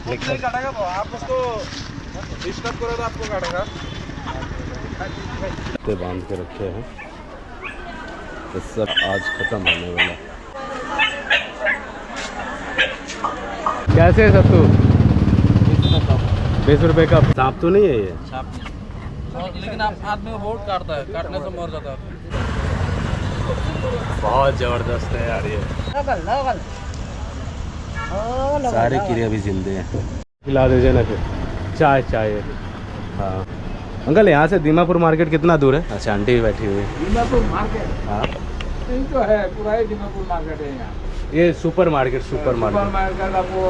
नहीं काटेगा वो, आप उसको डिस्टर्ब करो तो आपको काटेगा। कुत्ते बांध के रखे हैं, तो सब आज खत्म होने वाला। कैसे है सत्तू? 20 रुपये का। सांप तो नहीं है ये? सांप नहीं, लेकिन आप आदमी को बहुत काटता है, काटने से मर जाता है। बहुत जबरदस्त है यार ये। सारे कीड़े भी जिंदे हैं। खिला दीजिए ना फिर। चाय चाय। हाँ अंकल, यहाँ से दीमापुर मार्केट कितना दूर है? अच्छा आंटी भी बैठी हुई है। दीमापुर मार्केट? हाँ तो है, पूरा ही दीमापुर मार्केट है यहाँ। ये सुपर मार्केट सुपर मार्केट आपको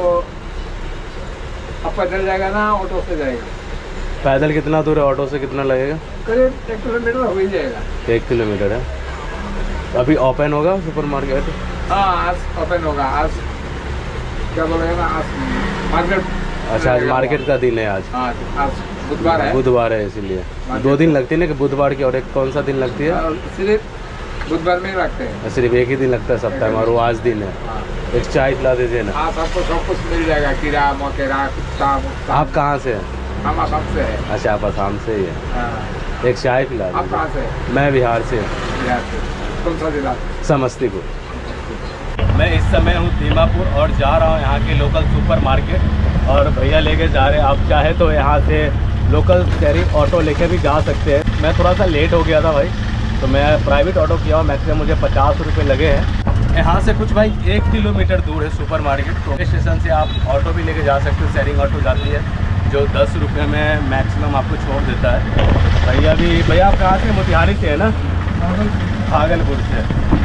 अब पैदल जाएगा ना, ऑटो से जाएगा? पैदल कितना दूर है, ऑटो से कितना लगेगा? करीब 1 किलोमीटर हो ही जाएगा। 1 किलोमीटर है। अभी ओपन होगा सुपर मार्केट? हाँ आज ओपन होगा। आज क्या बोलेगा ना, आज मार्केट। अच्छा आज मार्केट का दिन है आज? हाँ आज बुधवार है। बुधवार है इसीलिए 2 दिन लगती है ना, कि बुधवार की और एक कौन सा दिन लगती है? सिर्फ बुधवार में ही रखते हैं। सिर्फ एक ही दिन लगता है सप्ताह में, और वो आज दिन है। एक चाय पिला दीजिए ना। हाँ सबको सब कुछ मिल जाएगा, कीड़ा मकोड़ा कुत्ता। आप कहाँ से हैं? हम आसाम से है। अच्छा आप आसाम से ही है। हाँ। एक चाय पिला आप कहाँ दीजिए। से? मैं बिहार से हूँ। बिहार से? कौन सा जिला? समस्तीपुर। मैं इस समय हूँ दीमापुर और जा रहा हूँ यहाँ के लोकल सुपर मार्केट, और भैया लेके जा रहे हैं। आप चाहे तो यहाँ से लोकल शेयरिंग ऑटो लेके भी जा सकते हैं। मैं थोड़ा सा लेट हो गया था भाई, तो मैं प्राइवेट ऑटो किया हूँ। मैक्सिमम मुझे 50 रुपये लगे हैं। यहाँ से कुछ भाई 1 किलोमीटर दूर है सुपर मार्केट। तो स्टेशन से आप ऑटो भी लेके जा सकते हो, शेयरिंग ऑटो जाती है जो 10 रुपये में मैक्सिमम आपको छोड़ देता है। भैया आप कहाँ से? मोतिहारी से है ना? भागलपुर से।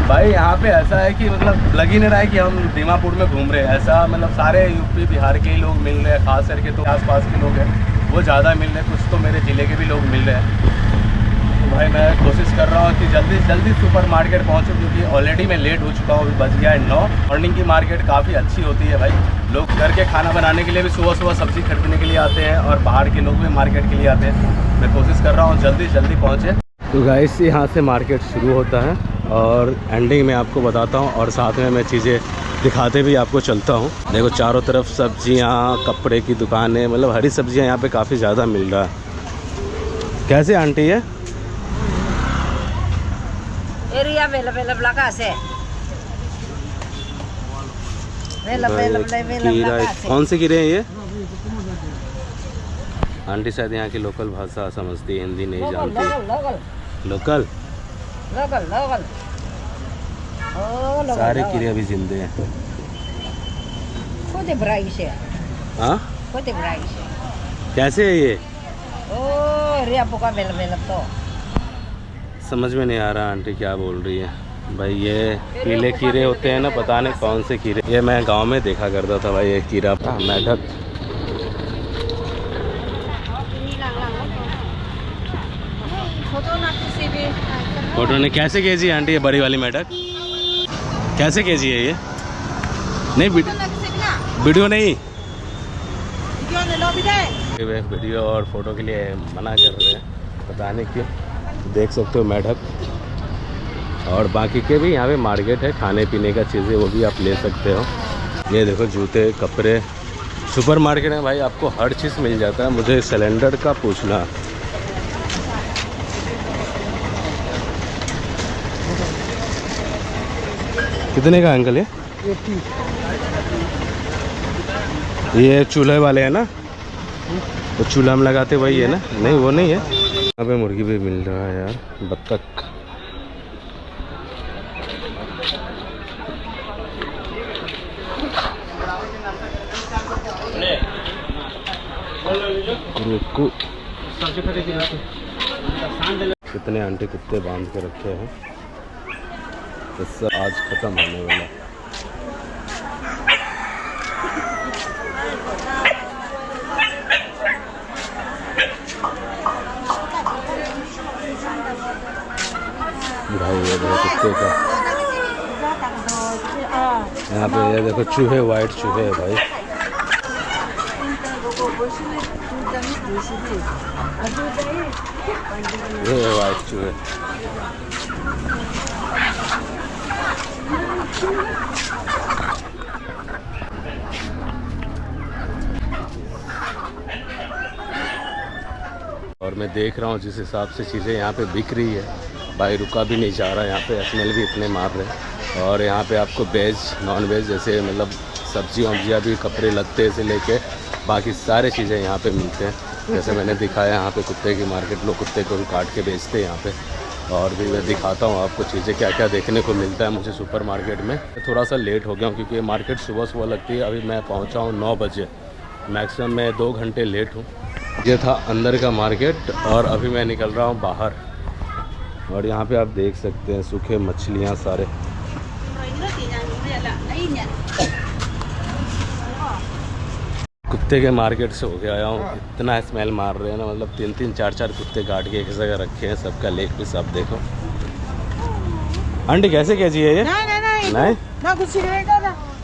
भाई यहाँ पे ऐसा है कि मतलब लग ही नहीं रहा है कि हम दीमापुर में घूम रहे हैं। ऐसा मतलब सारे यूपी बिहार के ही लोग मिल रहे हैं, खास करके तो आसपास के लोग हैं वो ज़्यादा मिल रहे हैं। कुछ तो मेरे ज़िले के भी लोग मिल रहे हैं। तो भाई मैं कोशिश कर रहा हूँ कि जल्दी से जल्दी सुपर मार्केट पहुँचूँ, क्योंकि ऑलरेडी मैं लेट हो चुका हूँ। अभी बज गया है 9। मॉर्निंग की मार्केट काफ़ी अच्छी होती है भाई। लोग घर के खाना बनाने के लिए भी सुबह सुबह सब्ज़ी खरीदने के लिए आते हैं, और बाहर के लोग भी मार्केट के लिए आते हैं। मैं कोशिश कर रहा हूँ जल्दी से जल्दी पहुँचे। तो गाइस यहाँ से मार्केट शुरू होता है, और एंडिंग में आपको बताता हूँ, और साथ में मैं चीज़ें दिखाते भी आपको चलता हूँ। देखो चारों तरफ सब्जियाँ, कपड़े की दुकानें, मतलब हरी सब्जियाँ यहाँ पे काफ़ी ज़्यादा मिल रहा है। कैसे आंटी है? एरिया कौन से कीड़े हैं ये? आंटी शायद यहाँ की लोकल भाषा समझती है, हिंदी नहीं जानती। लोकल सारे कीड़े अभी जिंदे हैं। हाँ कैसे है ये? समझ में नहीं आ रहा आंटी क्या बोल रही है। भाई ये पीले कीड़े होते हैं ना, पता नहीं कौन से कीड़े। ये मैं गांव में देखा करता था भाई, ये कीड़ा था मेढक। फोटो ने कैसे केजी है आंटी ये बड़ी वाली मेढक? कैसे केजी है ये? नहीं वीडियो नहीं, वीडियो और फोटो के लिए मना कर रहे हैं, पता नहीं क्यों। देख सकते हो मेढक। और बाकी के भी यहाँ पे मार्केट है, खाने पीने का चीज़ें वो भी आप ले सकते हो। ये देखो जूते, कपड़े। सुपर मार्केट में भाई आपको हर चीज़ मिल जाता है। मुझे सिलेंडर का पूछना। कितने का अंकल ये चूल्हे वाले हैं ना? वो चूल्हा में लगाते वही है ना? नहीं वो नहीं है। यहाँ पे मुर्गी भी मिल रहा है यार, बत्तख। कितने आंटी कुत्ते बांध के रखे हैं, इससे आज खत्म होने वाला। भाई ये देखो कुत्ते का, यहाँ पे ये देखो चूहे, वाइट चूहे है भाई। ये वाइट चूहे। और मैं देख रहा हूँ जिस हिसाब से चीज़ें यहाँ पे बिक रही है, भाई रुका भी नहीं जा रहा। यहाँ पे स्मेल भी इतने मार रहे हैं। और यहाँ पे आपको वेज नॉन वेज जैसे मतलब सब्जी वब्जियाँ भी, कपड़े लगते से लेके बाकी सारे चीज़ें यहाँ पे मिलते हैं। जैसे मैंने दिखाया यहाँ पे कुत्ते की मार्केट, लोग कुत्ते को भी काट के बेचते हैं यहाँ पे। और भी मैं दिखाता हूँ आपको चीज़ें क्या क्या देखने को मिलता है मुझे सुपर मार्केट में। थोड़ा सा लेट हो गया हूँ क्योंकि ये मार्केट सुबह सुबह लगती है। अभी मैं पहुँचा हूँ 9 बजे, मैक्सिमम मैं 2 घंटे लेट हूँ। ये था अंदर का मार्केट और अभी मैं निकल रहा हूँ बाहर। और यहाँ पे आप देख सकते हैं सूखे मछलियाँ सारे। कुत्ते के मार्केट से होके आया हूँ, इतना स्मेल मार रहे हैं ना, मतलब 3-3 4-4 कुत्ते काट के एक जगह रखे हैं, सबका लेग पीस आप देखो। आंटी कैसे केजी है ये? नहीं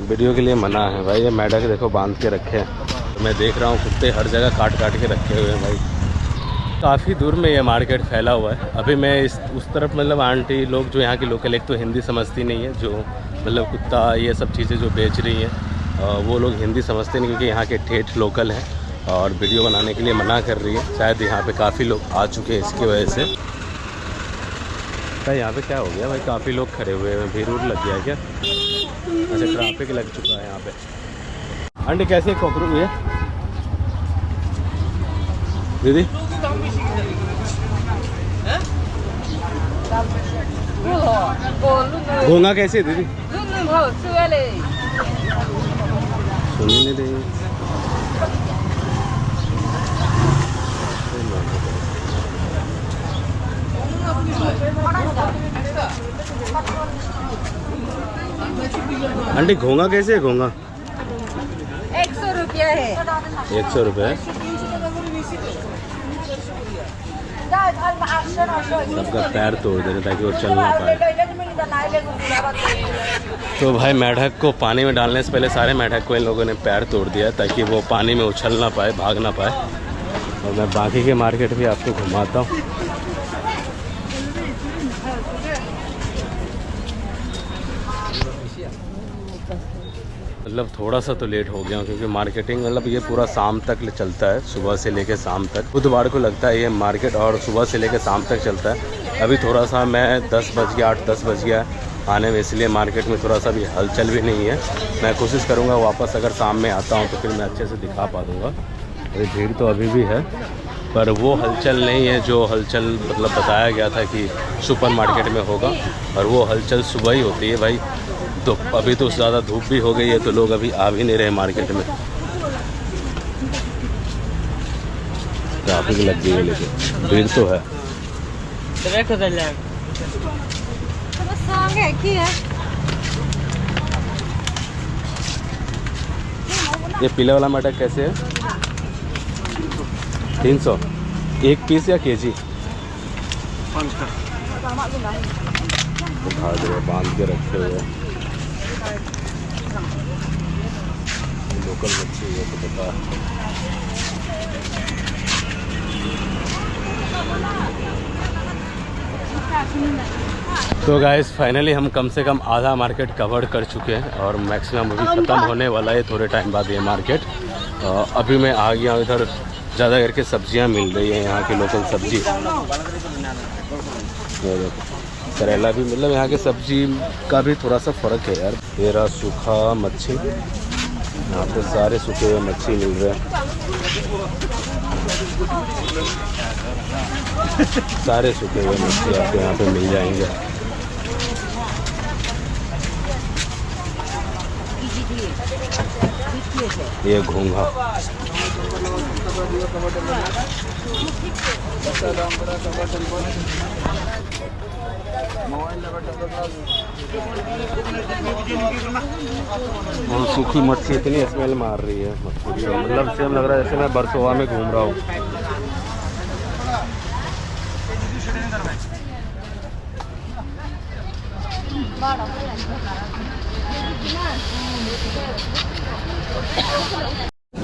वीडियो के लिए मना है भाई। ये मेढक देखो बांध के रखे हैं, तो मैं देख रहा हूँ कुत्ते हर जगह काट काट के रखे हुए हैं भाई। काफ़ी दूर में ये मार्केट फैला हुआ है। अभी मैं उस तरफ मतलब आंटी लोग जो यहाँ की लोकल, एक तो हिंदी समझती नहीं है, जो मतलब कुत्ता ये सब चीज़ें जो बेच रही हैं वो लोग हिंदी समझते नहीं क्योंकि यहाँ के ठेठ लोकल हैं और वीडियो बनाने के लिए मना कर रही है। शायद यहाँ पे काफ़ी लोग आ चुके हैं इसकी वजह से। भाई यहाँ पे क्या हो गया भाई, काफ़ी लोग खड़े हुए हैं, भीड़ लग गया क्या? अच्छा ट्रैफिक लग चुका है यहाँ पे। आंटी कैसे कोकरू हुए दीदी? घोंगा कैसे दीदी? सुनी नहीं रही। आंटी घोंगा कैसे है? घोंगा 100 रुपया है। 100 रुपये। सबका पैर तोड़ देने ताकि वो चल ना पाए। तो भाई मेढक को पानी में डालने से पहले सारे मेढक को इन लोगों ने पैर तोड़ दिया ताकि वो पानी में उछल ना पाए, भाग ना पाए। और मैं बाकी के मार्केट भी आपको घुमाता हूँ। मतलब थोड़ा सा तो लेट हो गया हूँ क्योंकि मार्केटिंग मतलब ये पूरा शाम तक चलता है, सुबह से लेके शाम तक। बुधवार को लगता है ये मार्केट और सुबह से लेके शाम तक चलता है। अभी थोड़ा सा मैं 10 बज गया, 8-10 बज गया आने में, इसलिए मार्केट में थोड़ा सा भी हलचल भी नहीं है। मैं कोशिश करूँगा वापस अगर शाम में आता हूँ तो फिर मैं अच्छे से दिखा पा दूँगा। अरे भीड़ तो अभी भी है पर वो हलचल नहीं है जो हलचल मतलब बताया गया था कि सुपर मार्केट में होगा, और वो हलचल सुबह ही होती है भाई। तो अभी तो ज़्यादा धूप भी हो गई है तो लोग अभी आ भी नहीं रहे मार्केट में, ट्रैफिक लग गई है लेकिन भीड़ तो है। ये पीले वाला मटक कैसे है? 300 एक पीस या केजी? उठा दे, बांध के रखे हुए लोकल मच्छी है तो पता है। तो गाइस फाइनली हम कम से कम आधा मार्केट कवर कर चुके हैं और मैक्सिमम अभी ख़त्म होने वाला है थोड़े टाइम बाद ये मार्केट। अभी मैं आ गया हूँ इधर, ज़्यादा करके सब्जियां मिल रही हैं यहाँ की लोकल सब्जी। करेला भी मतलब यहाँ के सब्जी का भी थोड़ा सा फ़र्क है यार। ये रहा सूखा मच्छी, यहाँ पे सारे सूखे हुए मच्छी मिल रहे हैं, सारे सूखे हुए मच्छी आपको यहाँ पे मिल जाएंगे। ये घोंघा और सूखी मच्छी इतनी स्मेल मार रही है मच्छी, मतलब सेम लग रहा है जैसे मैं बरसोवा में घूम रहा हूँ।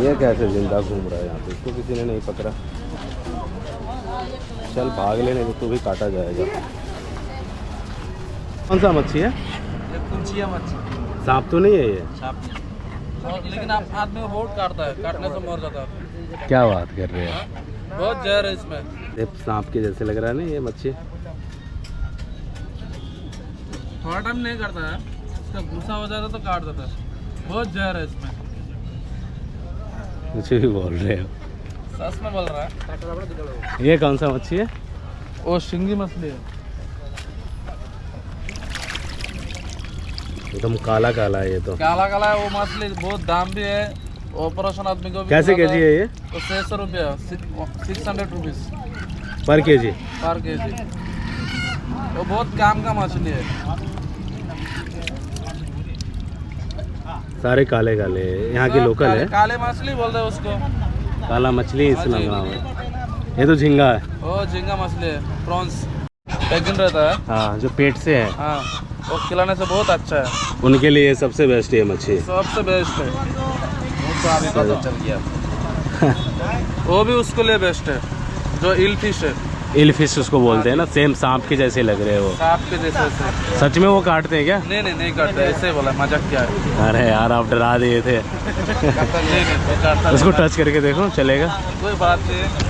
ये कैसे जिंदा घूम रहा है यहाँ पे, इसको किसी ने नहीं पकड़ा। चल भाग ले, नहीं तो तू भी काटा जाएगा। कौन सा मच्छी है? कुंचिया मच्छी। सांप तो नहीं है ये? सांप नहीं, लेकिन आप आदमी को बहुत काटता है, काटने से मर जाता है। क्या बात कर रहे हैं? बहुत जहर है इसमें। ये सांप के जैसे लग रहा है ना ये मच्छी। थोड़ा टाइम नहीं करता है, इसका गुस्सा हो जाता तो काट देता है। बहुत जहर है इसमें। मुझे भी बोल रहे हो, सच में बोल रहा है। ये कौन सा मच्छी है? वो शिंगी मछली है। एकदम काला काला है ये तो। काला काला है वो मछली, बहुत दाम भी है। ऑपरेशन आदमी को भी कैसे खिलाता केजी है ये? तो 600 रुपया, 600 रुपीज पर केजी? पर केजी। वो बहुत काम का मछली है। सारे काले काले यहाँ की लोकल है। काले मछली बोलते हैं उसको। काला मछली हाँ इसमें जी। लगा हुआ है। ये तो झींगा है। वो झींगा मछली है, प्रॉन्स पैकिंग रहता है। हाँ, जो पेट से है। हाँ, वो खिलाने से बहुत अच्छा है। उनके लिए सबसे बेस्ट ये मच्छी। सबसे बेस्ट है। चल गया। वो भी उसके लिए बेस्ट है, जो इल फिश है। इल फिश उसको बोलते हैं ना, सेम सांप के जैसे लग रहे हैं वो। सांप के जैसे से। सच में वो काटते हैं क्या? नहीं करते, ऐसे ही बोला, मजाक क्या है। अरे यार आप डरा दिए थे। नहीं काटता। उसको टच करके देखो, चलेगा? कोई बात नहीं।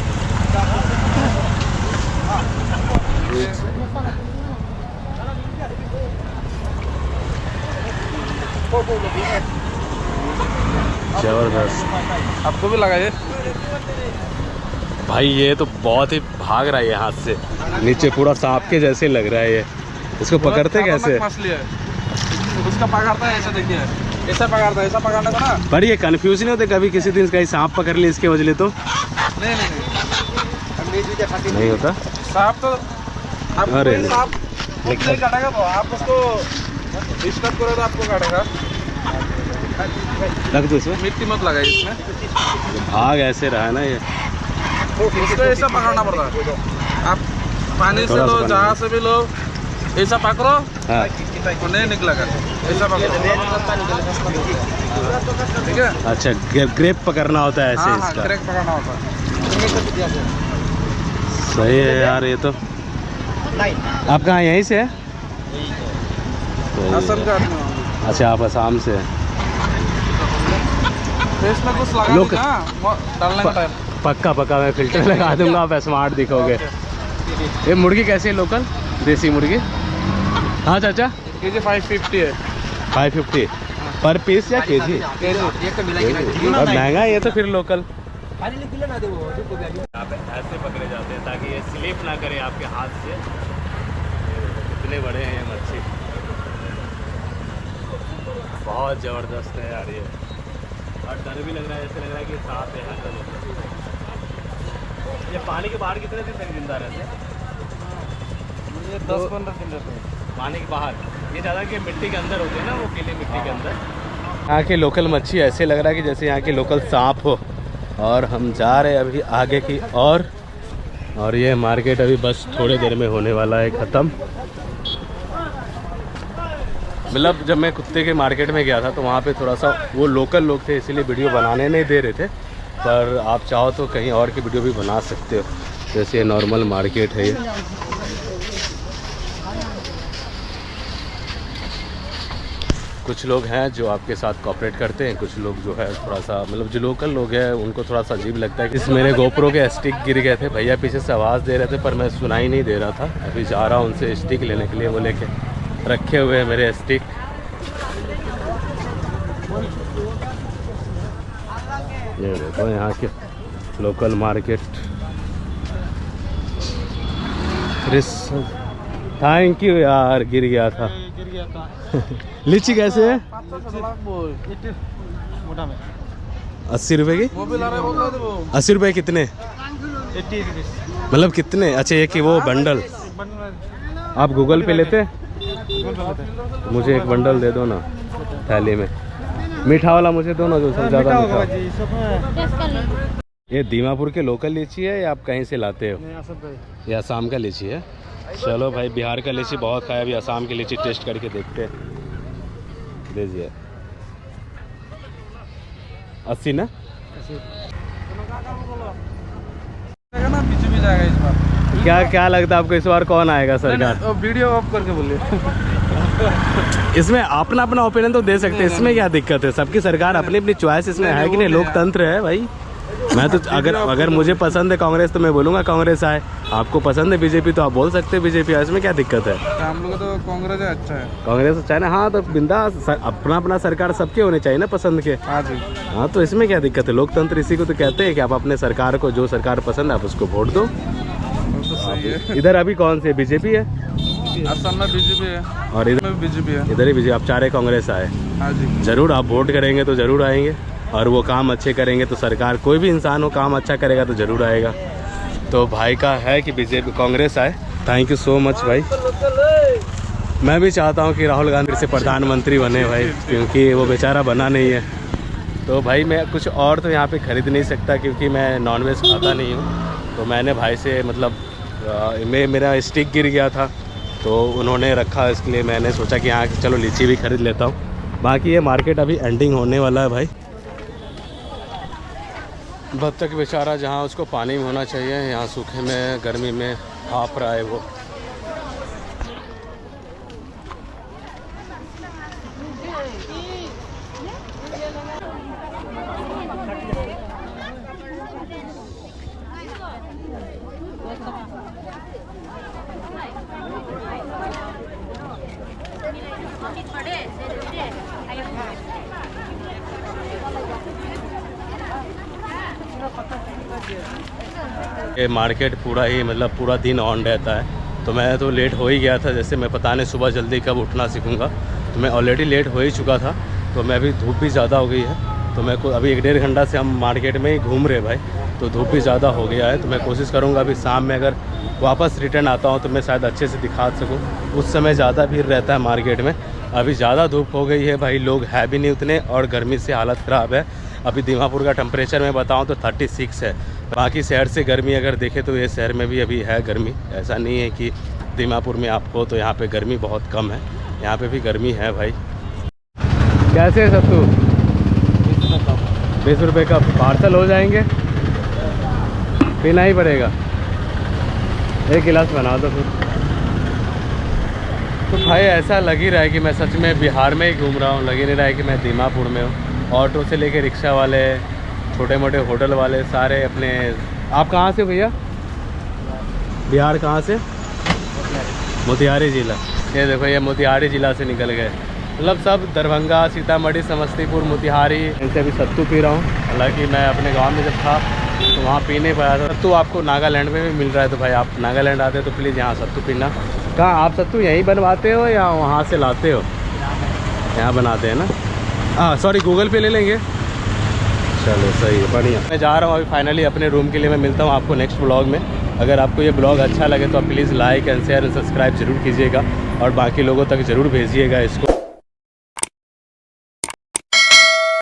जबरदस्त। आपको भी लगाइए भाई ये तो बहुत ही भाग रहा है ये हाथ से नीचे, पूरा सांप के जैसे लग रहा है ये। इसको पकड़ते कैसे? मछली है, उसका पकड़ता है ऐसे, देखिए ऐसा पकड़ता है, ऐसा पकड़ने को ना। पर ये कंफ्यूज नहीं होते कभी किसी दिन कहीं सांप पकड़ ले इसके वजह तो? नहीं नहीं होता सांप तो आपको अरे कोई सांप नहीं काटेगा, वो आप उसको डिस्टर्ब करो तो आपको काटेगा। रख दो इसमें, मिट्टी मत लगाइए इसमें। भाग ऐसे रहा है ना ये। इसको ऐसा पकड़ना पड़ता है। आप पानी से लो, जहाँ से भी लो, ऐसा पकड़ो। हाँ। वो नहीं निकलेगा, ऐसा पकड़ो। ठीक है। अच्छा, ग्रेप पकड़ना होता है ऐसे हाँ, इसका। ग्रेप पकड़ना होता है। सही है यार ये तो। आप कहाँ यहीं से है? असम का आदमी हूँ। अच्छा, आप असम से हैं। फेस में कुछ लगा लोग- दीजिए, हाँ, वो डालने का टाइम। पक्का पक्का मैं फिल्टर लगा दूंगा, आप स्मार्ट दिखोगे। ये मुर्गी कैसी है लोकल देसी मुर्गी? हाँ चाचा, केजी 550 है। 550 पर पीस या केजी? बहुत महंगा है ये तो फिर लोकल। यहाँ पे ऐसे पकड़े जाते हैं ताकि ये स्लिप ना करे आपके हाथ से। कितने बड़े हैं ये मच्छी, बहुत ज़बरदस्त है यार ये। और डर भी लग रहा है, ऐसे लग रहा है कि सांप है अंदर। ये पानी के बाहर कितने दिन तक जिंदा रहते हैं? ये 10-15 दिन रहते हैं पानी के बाहर। ये ज़्यादा कि मिट्टी के अंदर होते हैं ना, वो गीली मिट्टी के अंदर। यहाँ के लोकल मच्छी ऐसे लग रहा है कि जैसे यहाँ के लोकल सांप हो। और हम जा रहे हैं अभी आगे की और ये मार्केट अभी बस थोड़ी देर में होने वाला है ख़त्म। मतलब जब मैं कुत्ते के मार्केट में गया था तो वहाँ पे थोड़ा सा वो लोकल लोग थे, इसीलिए वीडियो बनाने नहीं दे रहे थे। पर आप चाहो तो कहीं और की वीडियो भी बना सकते हो, जैसे ये नॉर्मल मार्केट है ये। कुछ लोग हैं जो आपके साथ कोऑपरेट करते हैं, कुछ लोग जो है थोड़ा सा मतलब जो लोकल लोग हैं उनको थोड़ा सा अजीब लगता है। इस मेरे गोप्रो के स्टिक गिर गए थे, भैया पीछे से आवाज़ दे रहे थे पर मैं सुनाई नहीं दे रहा था। अभी जा रहा हूँ उनसे स्टिक लेने के लिए, वो लेके रखे हुए हैं मेरे स्टिक। ये देखो यहाँ के लोकल मार्केट। थैंक यू यार, गिर गया था। लीची कैसे है? 80 रुपए की? वो भी ला रहे बोल रहे थे वो। 80 रुपए कितने? 80 रुपीस। मतलब कितने? अच्छा एक ही वो बंडल। आप गूगल पे लेते? मुझे एक बंडल दे दो ना थैली में। मीठा वाला मुझे दो ना, जो सब ज़्यादा मीठा। ये दीमापुर के लोकल लीची है या आप कहीं से लाते हो? ये असम का लीची है। चलो भाई, बिहार का लीची बहुत खाया, अभी असम की लीची टेस्ट करके देखते हैं। दीजिए 80 ना? ना पीछे भी जाएगा इस बार। क्या लगता है आपको इस बार कौन आएगा सरकार? वीडियो ऑफ करके बोलिए। इसमें अपना ओपिनियन तो दे सकते हैं, इसमें क्या दिक्कत है? सबकी सरकार अपनी अपनी चॉइस इसमें है कि नहीं? लोकतंत्र है भाई। मैं तो अगर मुझे पसंद है कांग्रेस तो मैं बोलूँगा कांग्रेस आए, आपको पसंद है बीजेपी तो आप बोल सकते हैं बीजेपी आए, इसमें क्या दिक्कत है? हम लोग तो कांग्रेस अच्छा है। कांग्रेस अच्छा है ना, हाँ तो बिंदास, अपना अपना सरकार सबके होने चाहिए ना पसंद के। हाँ जी। हाँ तो इसमें क्या दिक्कत है? लोकतंत्र इसी को तो कहते हैं कि आप अपने सरकार को, जो सरकार पसंद है आप उसको वोट दो। तो सही है। इधर अभी कौन सी बीजेपी है? असम में बीजेपी है और इधर में बीजेपी है। इधर ही बीजेपी, आप चारे कांग्रेस आए। हाँ जी। जरूर आप वोट करेंगे तो जरूर आएंगे, और वो काम अच्छे करेंगे तो सरकार, कोई भी इंसान हो काम अच्छा करेगा तो ज़रूर आएगा। तो भाई का है कि बीजेपी कांग्रेस आए। थैंक यू सो मच भाई। मैं भी चाहता हूँ कि राहुल गांधी से प्रधानमंत्री बने भाई, क्योंकि वो बेचारा बना नहीं है। तो भाई मैं कुछ और तो यहाँ पे ख़रीद नहीं सकता क्योंकि मैं नॉनवेज खाता नहीं हूँ। तो मैंने भाई से मतलब मेरा स्टिक गिर गया था तो उन्होंने रखा, इसके लिए मैंने सोचा कि यहाँ चलो लीची भी ख़रीद लेता हूँ। बाकी ये मार्केट अभी एंडिंग होने वाला है भाई। बत्तख बेचारा जहाँ उसको पानी में होना चाहिए, यहाँ सूखे में गर्मी में हाफ रहा है वो। ये मार्केट पूरा ही मतलब पूरा दिन ऑन रहता है। तो मैं तो लेट हो ही गया था, जैसे मैं पता नहीं सुबह जल्दी कब उठना सीखूंगा, तो मैं ऑलरेडी लेट हो ही चुका था। तो मैं भी, धूप भी ज़्यादा हो गई है, तो मैं को अभी 1-1.5 घंटा से हम मार्केट में ही घूम रहे भाई, तो धूप भी ज़्यादा हो गया है। तो मैं कोशिश करूँगा अभी शाम में अगर वापस रिटर्न आता हूँ तो मैं शायद अच्छे से दिखा सकूँ। उस समय ज़्यादा भीड़ रहता है मार्केट में, अभी ज़्यादा धूप हो गई है भाई, लोग है भी नहीं उतने और गर्मी से हालत ख़राब है। अभी दीमापुर का टेम्परेचर मैं बताऊं तो 36 है। बाकी शहर से गर्मी अगर देखें तो ये शहर में भी अभी है गर्मी, ऐसा नहीं है कि दीमापुर में आपको, तो यहाँ पे गर्मी बहुत कम है, यहाँ पे भी गर्मी है भाई। कैसे है सत्तू? 20 रुपये का पार्सल हो जाएंगे, पीना ही पड़ेगा। 1 गिलास बना दो फिर। तो भाई ऐसा लग ही रहा है कि मैं सच में बिहार में ही घूम रहा हूँ, लग ही नहीं रहा है कि मैं दीमापुर में हूँ। ऑटो से लेके रिक्शा वाले, छोटे मोटे होटल वाले सारे अपने। आप कहाँ से हो भैया? बिहार कहाँ से? मोतिहारी ज़िला। ये देखो ये मोतिहारी ज़िला से निकल गए, मतलब सब दरभंगा, सीतामढ़ी, समस्तीपुर, मोतिहारी। इनसे अभी सत्तू पी रहा हूँ। हालांकि मैं अपने गांव में जब था तो वहाँ पी नहीं पाया था। सत्तू आपको नागालैंड में भी मिल रहा है, तो भाई आप नागालैंड आते हो तो प्लीज़ यहाँ सत्तू पीना। कहाँ आप सत्तू यहीं बनवाते हो या वहाँ से लाते हो? यहाँ बनाते हैं ना। हाँ सॉरी, गूगल पे ले लेंगे। चलो सही है, बढ़िया। मैं जा रहा हूँ अभी फाइनली अपने रूम के लिए। मैं मिलता हूँ आपको नेक्स्ट ब्लॉग में। अगर आपको ये ब्लॉग अच्छा लगे तो आप please like and share and subscribe जरूर कीजिएगा और बाकी लोगों तक ज़रूर भेजिएगा इसको।